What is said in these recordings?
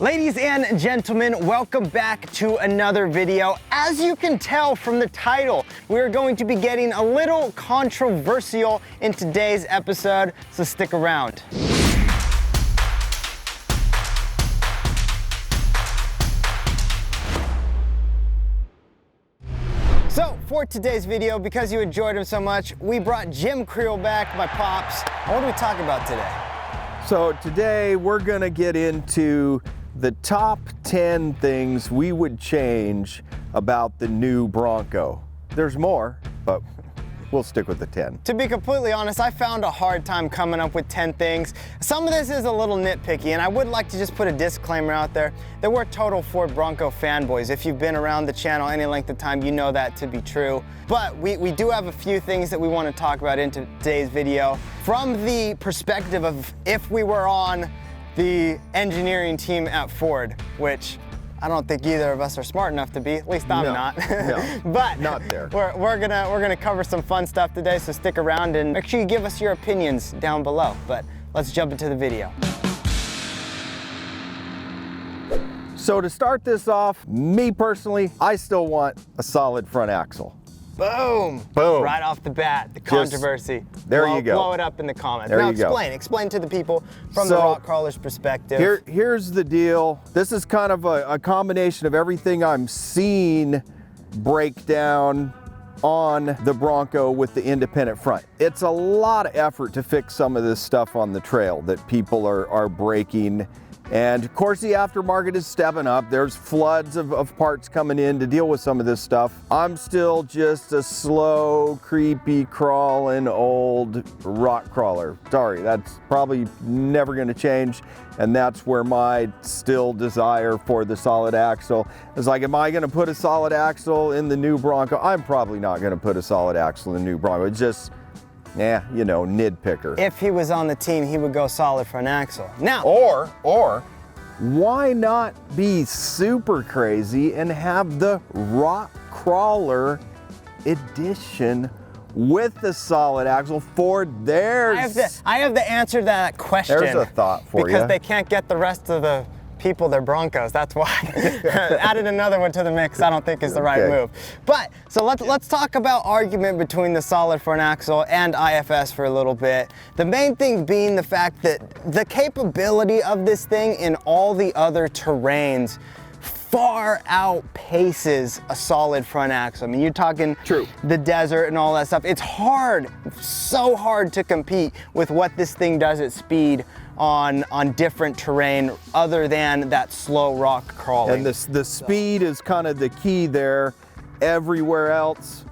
Ladies and gentlemen, welcome back to another video. As you can tell from the title, we're going to be getting a little controversial in today's episode, so stick around. So for today's video, because you enjoyed him so much, we brought Jim Creel back, my pops. What are we talking about today? So today we're gonna get into the top 10 things we would change about the new Bronco. There's more, but we'll stick with the 10. To be completely honest, I found a hard time coming up with 10 things. Some of this is a little nitpicky, and I would like to just put a disclaimer out there that we're total Ford Bronco fanboys. If you've been around the channel any length of time, you know that to be true. But we do have a few things that we want to talk about in today's video from the perspective of if we were on the engineering team at Ford, which I don't think either of us are smart enough to be. At least I'm not. No, but not there. We're gonna cover some fun stuff today, so stick around and make sure you give us your opinions down below. But let's jump into the video. So to start this off, me personally, I still want a solid front axle. Boom! Boom! Right off the bat, the controversy. There you go. Blow it up in the comments. There now you go. Explain to the people from the rock crawler's perspective. Here's the deal. This is kind of a combination of everything I'm seeing break down on the Bronco with the independent front. It's a lot of effort to fix some of this stuff on the trail that people are breaking. And of course the aftermarket is stepping up. There's floods of parts coming in to deal with some of this stuff. I'm still just a slow, creepy, crawling old rock crawler. Sorry, that's probably never gonna change. And that's where my still desire for the solid axle is. Like, am I gonna put a solid axle in the new Bronco? I'm probably not gonna put a solid axle in the new Bronco. It's just, yeah, you know, nitpicker. If he was on the team, he would go solid front axle. Now, or why not be super crazy and have the rock crawler edition with the solid axle for theirs? I have the answer to that question. There's a thought for you. Because they can't get the rest of the people their Broncos, that's why. Added another one to the mix, I don't think is the right move. But, so let's talk about argument between the solid front axle and IFS for a little bit. The main thing being the fact that the capability of this thing in all the other terrains far outpaces a solid front axle. I mean, you're talking the desert and all that stuff. It's hard, so hard to compete with what this thing does at speed on different terrain other than that slow rock crawling. And the speed is kind of the key there. Everywhere else,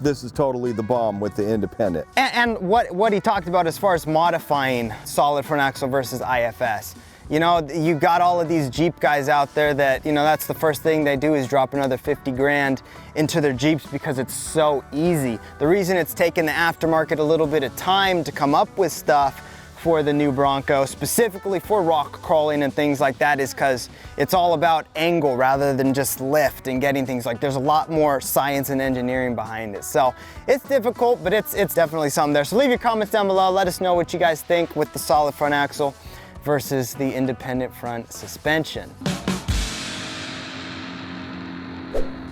this is totally the bomb with the independent. And what he talked about as far as modifying solid front axle versus IFS. You know, you got all of these Jeep guys out there that, you know, that's the first thing they do is drop another 50 grand into their Jeeps because it's so easy. The reason it's taken the aftermarket a little bit of time to come up with stuff for the new Bronco, specifically for rock crawling and things like that, is because it's all about angle rather than just lift and getting things. Like, there's a lot more science and engineering behind it. So it's difficult, but it's definitely something there. So leave your comments down below. Let us know what you guys think with the solid front axle versus the independent front suspension.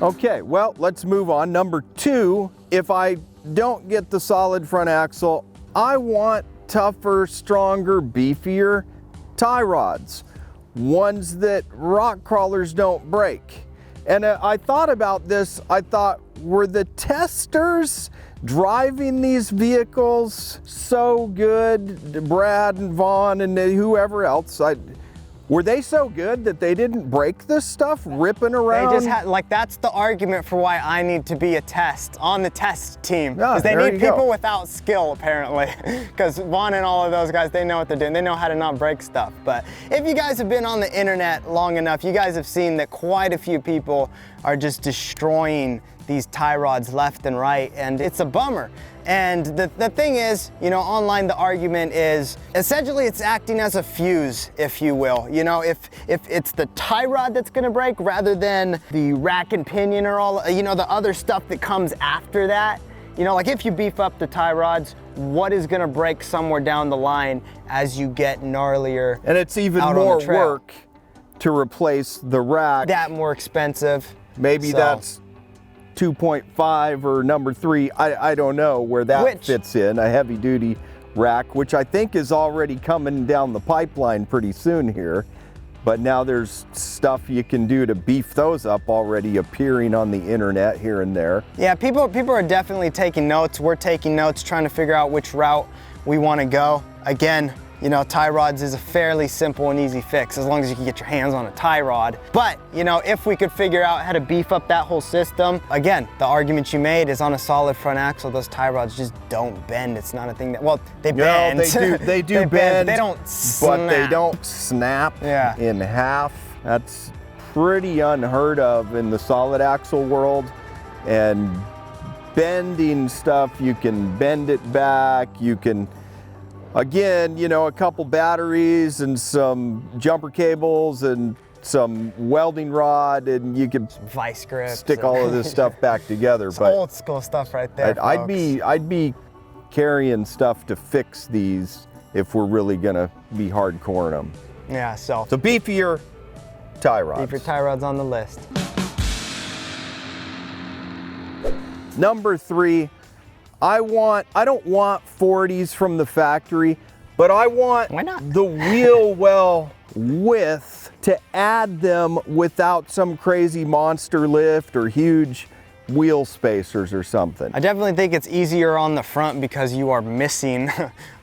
Okay, well, let's move on. Number 2, if I don't get the solid front axle, I want tougher, stronger, beefier tie rods. Ones that rock crawlers don't break. And I thought about this. I thought, were the testers driving these vehicles so good? Brad and Vaughn and whoever else, were they so good that they didn't break this stuff ripping around? They just had, like, that's the argument for why I need to be on the test team. Because they need people without skill, apparently. Because Vaughn and all of those guys, they know what they're doing. They know how to not break stuff. But if you guys have been on the internet long enough, you guys have seen that quite a few people are just destroying these tie rods left and right, and it's a bummer. And the thing is, you know, online the argument is, essentially it's acting as a fuse, if you will. You know, if it's the tie rod that's gonna break rather than the rack and pinion or all, you know, the other stuff that comes after that. You know, like if you beef up the tie rods, what is gonna break somewhere down the line as you get gnarlier? And it's even more work to replace the rack. That more expensive. Maybe that's 2.5 or number 3. I don't know where that fits in, a heavy duty rack, which I think is already coming down the pipeline pretty soon here. But now there's stuff you can do to beef those up already appearing on the internet here and there. Yeah, people are definitely taking notes. We're taking notes, trying to figure out which route we want to go. Again, you know, tie rods is a fairly simple and easy fix as long as you can get your hands on a tie rod. But, you know, if we could figure out how to beef up that whole system, again, the argument you made is on a solid front axle, those tie rods just don't bend. It's not a thing that, well, they bend. They do bend. They don't snap. But they don't snap in half. That's pretty unheard of in the solid axle world. And bending stuff, you can bend it back, you can, again, you know, a couple batteries and some jumper cables and some welding rod, and you can vice grips, stick all of this stuff back together. It's old school stuff right there. I'd be carrying stuff to fix these if we're really gonna be hardcoring them. Yeah, so beefier tie rods. Beefier tie rods on the list. Number 3. I don't want 40s from the factory, but I want the wheel well width to add them without some crazy monster lift or huge wheel spacers or something. I definitely think it's easier on the front because you are missing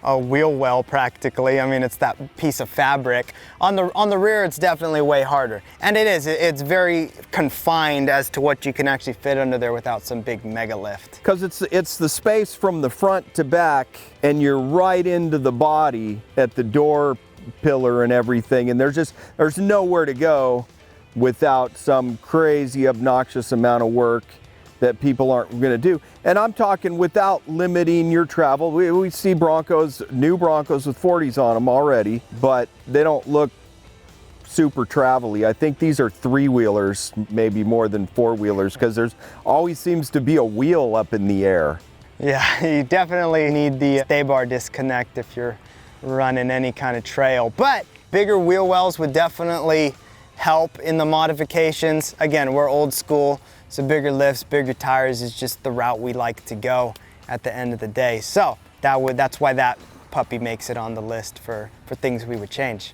a wheel well practically. I mean, it's that piece of fabric. On the rear, it's definitely way harder. And it's very confined as to what you can actually fit under there without some big mega lift. Because it's the space from the front to back, and you're right into the body at the door pillar and everything, and there's nowhere to go without some crazy obnoxious amount of work that people aren't going to do. And I'm talking without limiting your travel. We see Broncos, new Broncos with 40s on them already, but they don't look super travel-y. I think these are 3-wheelers, maybe more than 4-wheelers, because there's always seems to be a wheel up in the air. Yeah, you definitely need the stay bar disconnect if you're running any kind of trail. But bigger wheel wells would definitely help in the modifications. Again, we're old school, so bigger lifts, bigger tires is just the route we like to go at the end of the day. So that's why that puppy makes it on the list for things we would change.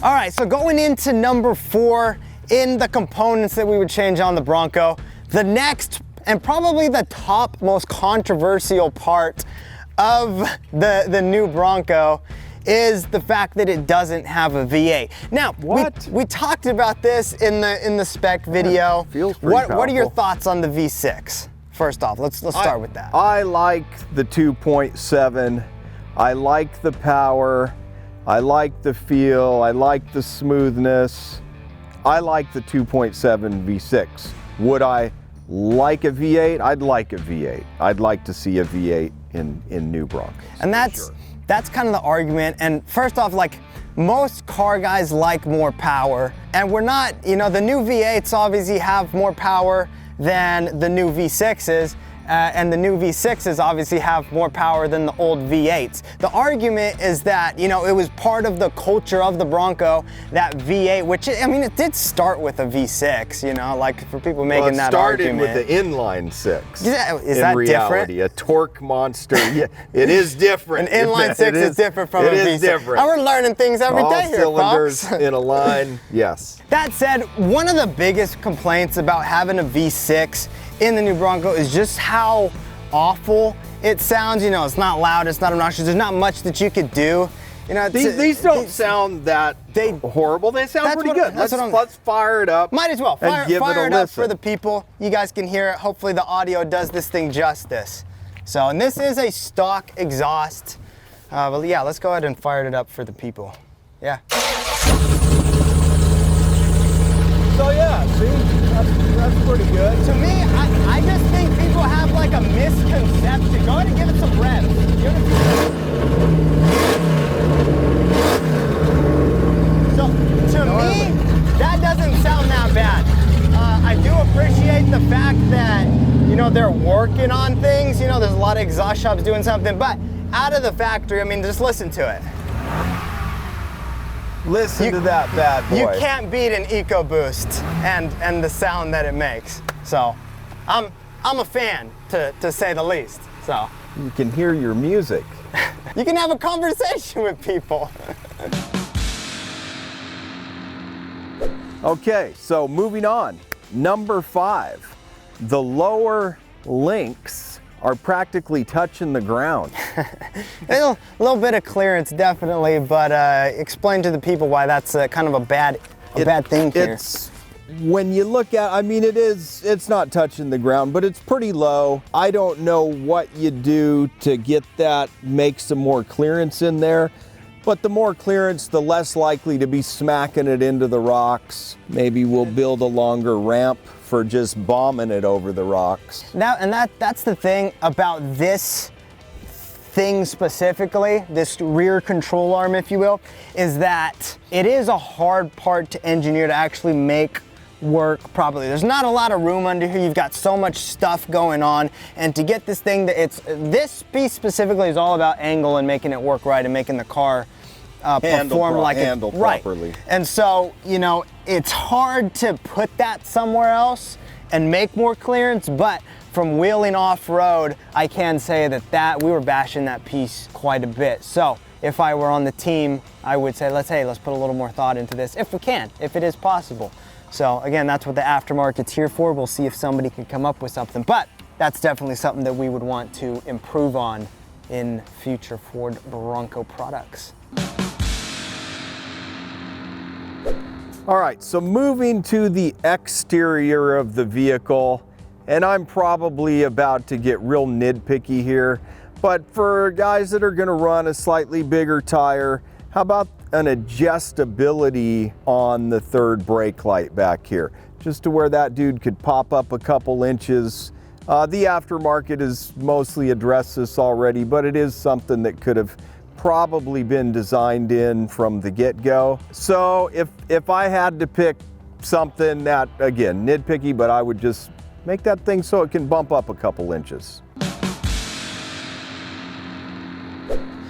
All right, so going into number 4 in the components that we would change on the Bronco, the next and probably the top most controversial part of the new Bronco is the fact that it doesn't have a V8. Now, we talked about this in the spec video. Feels pretty powerful. What are your thoughts on the V6? First off, let's start with that. I like the 2.7. I like the power. I like the feel. I like the smoothness. I like the 2.7 V6. Would I like a V8? I'd like a V8. I'd like to see a V8 in new Broncos. And that's kind of the argument. And first off, like, most car guys like more power, and we're not, you know, the new V8s obviously have more power than the new V6s, and the new V6s obviously have more power than the old V8s. The argument is that, you know, it was part of the culture of the Bronco, that V8, which, I mean, it did start with a V6, you know, like for people making that argument. It started with the inline 6. Yeah, is that reality, different? A torque monster. Yeah, it is different. An inline 6 is different from a V6. It is different. And we're learning things every day here, cylinders folks. in a line, yes. That said, one of the biggest complaints about having a V6 in the new Bronco is just how awful it sounds. You know, it's not loud, it's not obnoxious, there's not much that you could do. You know, these don't sound that horrible. They sound pretty good. Let's fire it up. Might as well. Fire it up for listen. the people. You guys can hear it. Hopefully the audio does this thing justice. So, and this is a stock exhaust. But yeah, let's go ahead and fire it up for the people. Yeah. So yeah, see, that's pretty good. To me, I just think people have like a misconception. Go ahead and give it some revs. Give it a few revs. So, to me, that doesn't sound that bad. I do appreciate the fact that, you know, they're working on things. You know, there's a lot of exhaust shops doing something, but out of the factory, I mean, just listen to it. Listen to that bad boy. You can't beat an EcoBoost and the sound that it makes. So I'm a fan, to say the least. So you can hear your music. You can have a conversation with people. Okay, so moving on. Number 5, the lower links are practically touching the ground. A little bit of clearance, definitely, but explain to the people why that's kind of a bad thing here. It's, when you look at, I mean, it's not touching the ground, but it's pretty low. I don't know what you do to get that, make some more clearance in there. But the more clearance, the less likely to be smacking it into the rocks. Maybe we'll build a longer ramp for just bombing it over the rocks. That's the thing about this thing specifically, this rear control arm, if you will, is that it is a hard part to engineer to actually make work properly. There's not a lot of room under here. You've got so much stuff going on, and to get this thing this piece specifically is all about angle and making it work right and making the car perform like it properly. Right. And so, you know, it's hard to put that somewhere else and make more clearance, but from wheeling off-road, I can say that we were bashing that piece quite a bit. So if I were on the team, I would say, let's put a little more thought into this if we can, if it is possible. So again, that's what the aftermarket's here for. We'll see if somebody can come up with something, but that's definitely something that we would want to improve on in future Ford Bronco products. All right, so moving to the exterior of the vehicle, and I'm probably about to get real nitpicky here, but for guys that are gonna run a slightly bigger tire, how about an adjustability on the third brake light back here, just to where that dude could pop up a couple inches. The aftermarket has mostly addressed this already, but it is something that could have probably been designed in from the get-go. So if I had to pick something that, again, nitpicky, but I would just make that thing so it can bump up a couple inches.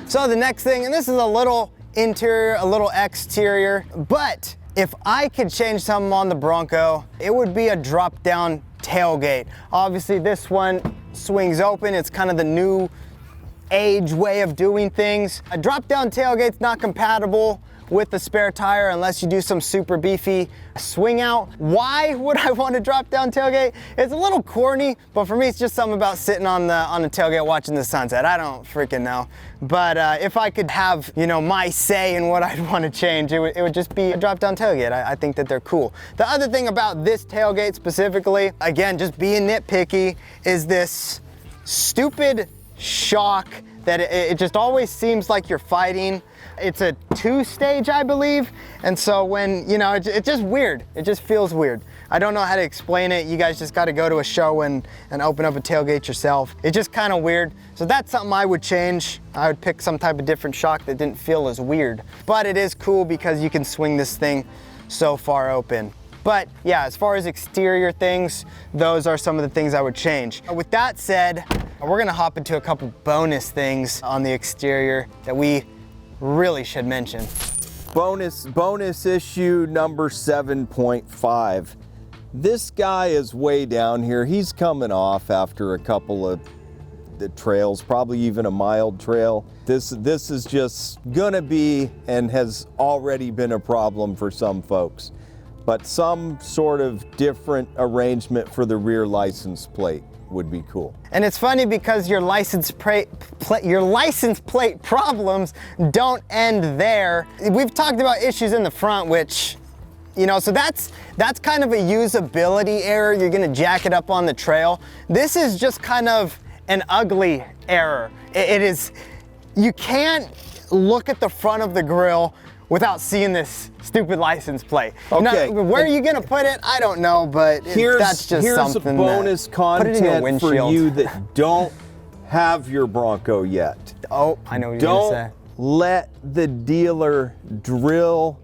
So the next thing, and this is a little interior, a little exterior, but if I could change something on the Bronco, it would be a drop-down tailgate. Obviously this one swings open. It's kind of the new age way of doing things. A drop-down tailgate's not compatible with the spare tire unless you do some super beefy swing out. Why would I want a drop-down tailgate? It's a little corny, but for me it's just something about sitting on the tailgate watching the sunset. I don't freaking know. But if I could have, you know, my say in what I'd want to change, it would just be a drop-down tailgate. I think that they're cool. The other thing about this tailgate specifically, again, just being nitpicky, is this stupid shock that it just always seems like you're fighting. It's a 2-stage, I believe. And so when, you know, it's just weird. It just feels weird. I don't know how to explain it. You guys just got to go to a show and open up a tailgate yourself. It's just kind of weird. So that's something I would change. I would pick some type of different shock that didn't feel as weird. But it is cool because you can swing this thing so far open. But yeah, as far as exterior things, those are some of the things I would change. With that said, we're gonna hop into a couple bonus things on the exterior that we really should mention. Bonus issue number 7.5. This guy is way down here. He's coming off after a couple of the trails, probably even a mild trail. This is just gonna be and has already been a problem for some folks. But some sort of different arrangement for the rear license plate would be cool. And it's funny because your license plate problems don't end there. We've talked about issues in the front, which, you know, so that's kind of a usability error. You're gonna jack it up on the trail. This is just kind of an ugly error. It is, you can't look at the front of the grill without seeing this stupid license plate. Okay. Now, where are you gonna put it? I don't know, but that's just something. Here's bonus content for you that don't have your Bronco yet. Oh, I know what you're gonna say. Don't let the dealer drill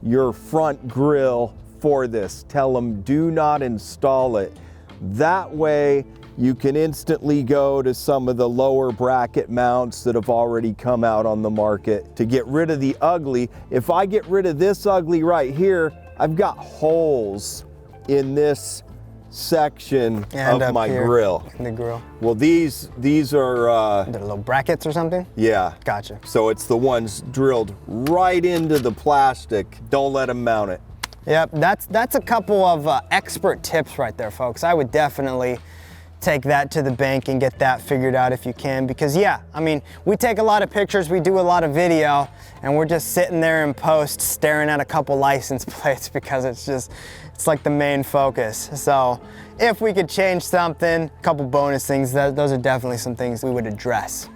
your front grille for this. Tell them do not install it. That way You can instantly go to some of the lower bracket mounts that have already come out on the market to get rid of the ugly. If I get rid of this ugly right here, I've got holes in this section of my grill. In the grill. Well, these are the little brackets or something? Yeah. Gotcha. So it's the ones drilled right into the plastic. Don't let them mount it. Yep, that's a couple of expert tips right there, folks. I would definitely take that to the bank and get that figured out if you can, because yeah, I mean, we take a lot of pictures, we do a lot of video, and we're just sitting there in post staring at a couple license plates because it's like the main focus. So if we could change something, a couple bonus things, those are definitely some things we would address.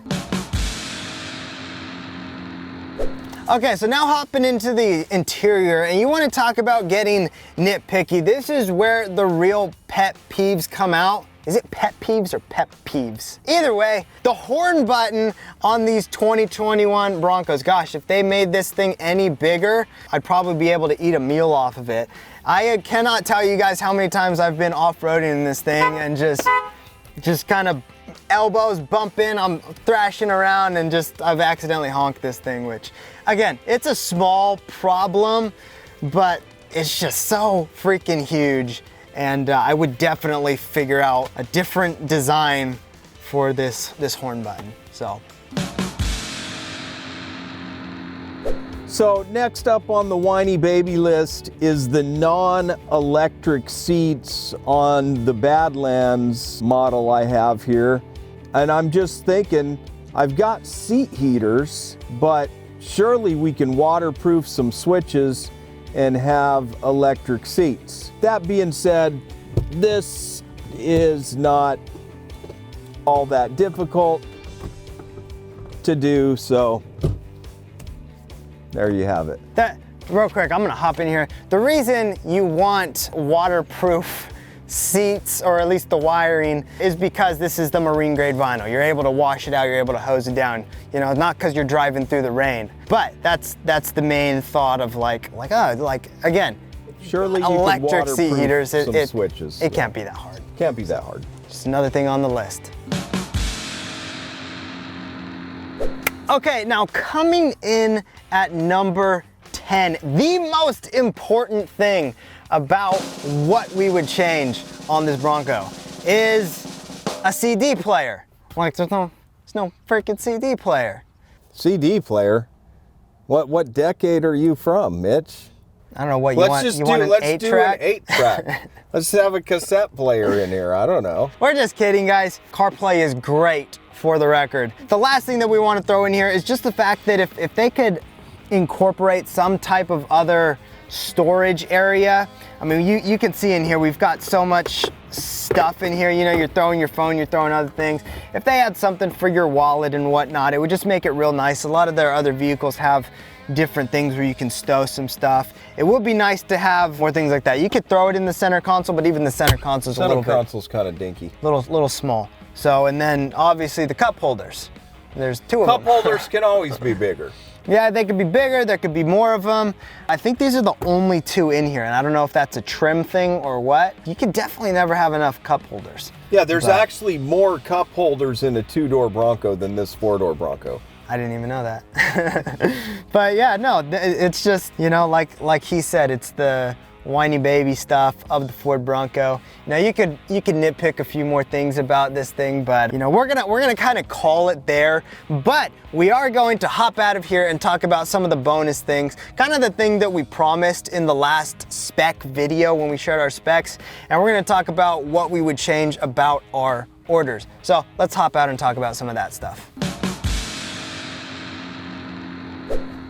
Okay, so now hopping into the interior, and you want to talk about getting nitpicky. This is where the real pet peeves come out. Is it pet peeves or pet peeves? Either way, the horn button on these 2021 Broncos, gosh, if they made this thing any bigger, I'd probably be able to eat a meal off of it. I cannot tell you guys how many times I've been off-roading in this thing and just kind of elbows bumping, I'm thrashing around, and I've accidentally honked this thing, which again, it's a small problem, but it's just so freaking huge. And I would definitely figure out a different design for this horn button, so. So next up on the whiny baby list is the non-electric seats on the Badlands model I have here. And I'm just thinking, I've got seat heaters, but surely we can waterproof some switches and have electric seats. That being said, this is not all that difficult to do, so there you have it. Real quick, I'm gonna hop in here. The reason you want waterproof seats, or at least the wiring, is because this is the marine grade vinyl. You're able to wash it out, you're able to hose it down. You know, not because you're driving through the rain. But that's the main thought of like again, surely you electric can seat heaters. Some switches. It can't be that hard. Can't be that hard. Just another thing on the list. Okay, now coming in at number 10, the most important thing about what we would change on this Bronco is a CD player. Like, there's no freaking CD player. CD player? What decade are you from, Mitch? I don't know what you want. Let's do an 8-track. Let's have a cassette player in here. I don't know. We're just kidding, guys. CarPlay is great, for the record. The last thing that we want to throw in here is just the fact that if they could incorporate some type of other storage area. I mean, you can see in here, we've got so much stuff in here. You know, you're throwing your phone, you're throwing other things. If they had something for your wallet and whatnot, it would just make it real nice. A lot of their other vehicles have different things where you can stow some stuff. It would be nice to have more things like that. You could throw it in the center console, but even the center console's a little bit. Center console's kind of dinky. Little small. So, and then obviously the cup holders. There's two of them. Cup holders can always be bigger. Yeah, they could be bigger, there could be more of them. I think these are the only two in here, and I don't know if that's a trim thing or what. You could definitely never have enough cup holders. Yeah, there's actually more cup holders in a two-door Bronco than this four-door Bronco. I didn't even know that. But yeah, no, it's just, you know, like he said, it's the whiny baby stuff of the Ford Bronco. Now you could nitpick a few more things about this thing, but you know, we're gonna kind of call it there. But we are going to hop out of here and talk about some of the bonus things, kind of the thing that we promised in the last spec video when we shared our specs, and we're gonna talk about what we would change about our orders. So let's hop out and talk about some of that stuff.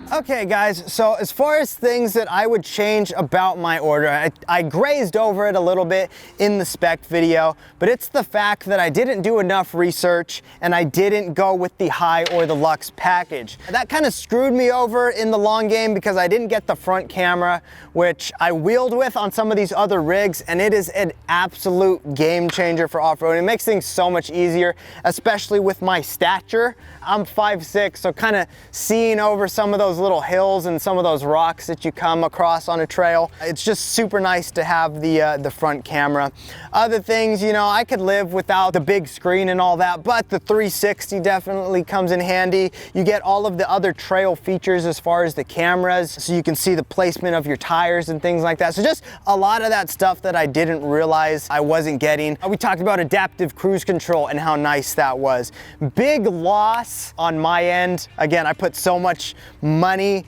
Okay guys, so as far as things that I would change about my order, I grazed over it a little bit in the spec video, but it's the fact that I didn't do enough research and I didn't go with the high or the luxe package. That kind of screwed me over in the long game because I didn't get the front camera, which I wheeled with on some of these other rigs, and it is an absolute game changer for off-road. It makes things so much easier, especially with my stature. I'm 5'6", so kind of seeing over some of those those little hills and some of those rocks that you come across on a trail. It's just super nice to have the front camera. Other things, you know, I could live without the big screen and all that, but the 360 definitely comes in handy. You get all of the other trail features as far as the cameras, so you can see the placement of your tires and things like that. So just a lot of that stuff that I didn't realize I wasn't getting. We talked about adaptive cruise control and how nice that was. Big loss on my end. Again, I put so much money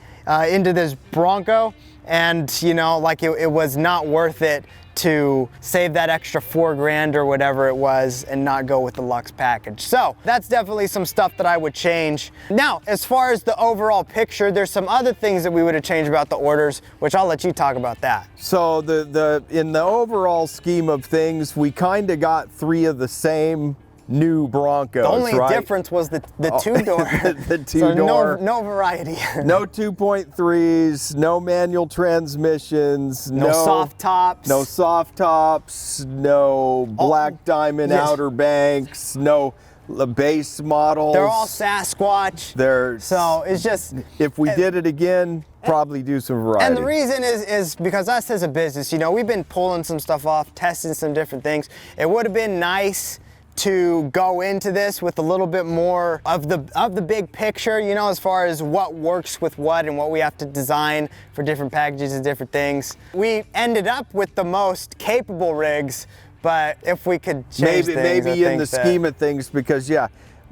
into this Bronco, and you know, like it was not worth it to save that extra $4 grand or whatever it was and not go with the Luxe package. So that's definitely some stuff that I would change. Now, as far as the overall picture, there's some other things that we would have changed about the orders, which I'll let you talk about that. So in the overall scheme of things, we kind of got 3 of the same new Broncos. The only right? difference was the two-door. the two-door. So no variety. No 2.3s, no manual transmissions, no soft tops. No soft tops, no black diamond outer banks, no base models. They're all Sasquatch. So it's just, if we did it again, probably do some variety. And the reason is because us as a business, you know, we've been pulling some stuff off, testing some different things. It would have been nice to go into this with a little bit more of the big picture, you know, as far as what works with what and what we have to design for different packages and different things. We ended up with the most capable rigs, but if we could change maybe in the scheme of things, because yeah,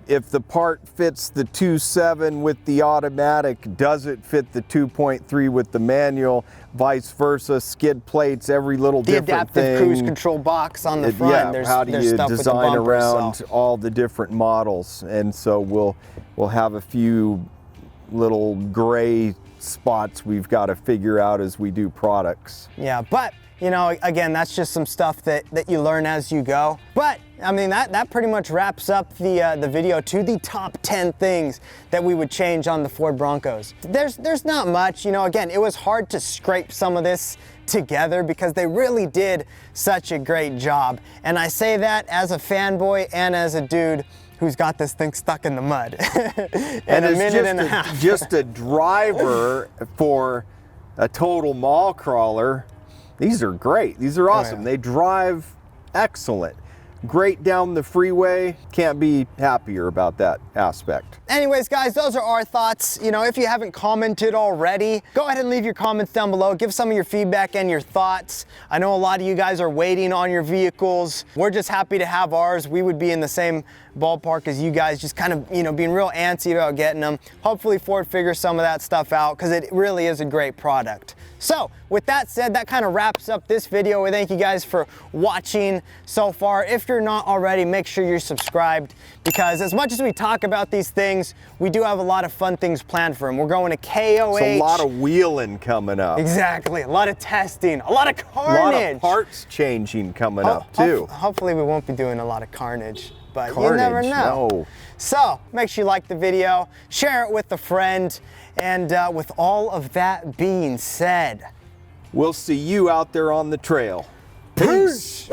if the part fits the 2.7 with the automatic, does it fit the 2.3 with the manual, vice versa, skid plates, every little different thing. The adaptive cruise control box on the front. Yeah, how do you design around all the different models? And so we'll have a few little gray spots we've got to figure out as we do products. Yeah, but you know, again, that's just some stuff that you learn as you go. But I mean, that pretty much wraps up the video to the top 10 things that we would change on the Ford Broncos. There's not much, you know, again, it was hard to scrape some of this together because they really did such a great job. And I say that as a fanboy and as a dude who's got this thing stuck in the mud in a minute and a half. Just a driver for a total mall crawler. These are great. These are awesome. Oh, yeah. They drive excellent. Great down the freeway. Can't be happier about that aspect. Anyways, guys, those are our thoughts. You know, if you haven't commented already, go ahead and leave your comments down below. Give some of your feedback and your thoughts. I know a lot of you guys are waiting on your vehicles. We're just happy to have ours. We would be in the same ballpark as you guys, just kind of, you know, being real antsy about getting them. Hopefully Ford figures some of that stuff out because it really is a great product. So with that said, that kind of wraps up this video. We thank you guys for watching so far. If you're not already, make sure you're subscribed, because as much as we talk about these things, we do have a lot of fun things planned for them. We're going to KOH. It's a lot of wheeling coming up. Exactly, a lot of testing, a lot of carnage. A lot of parts changing coming up too. Hopefully we won't be doing a lot of carnage, but you never know. No. So make sure you like the video, share it with a friend, and with all of that being said, we'll see you out there on the trail. peace.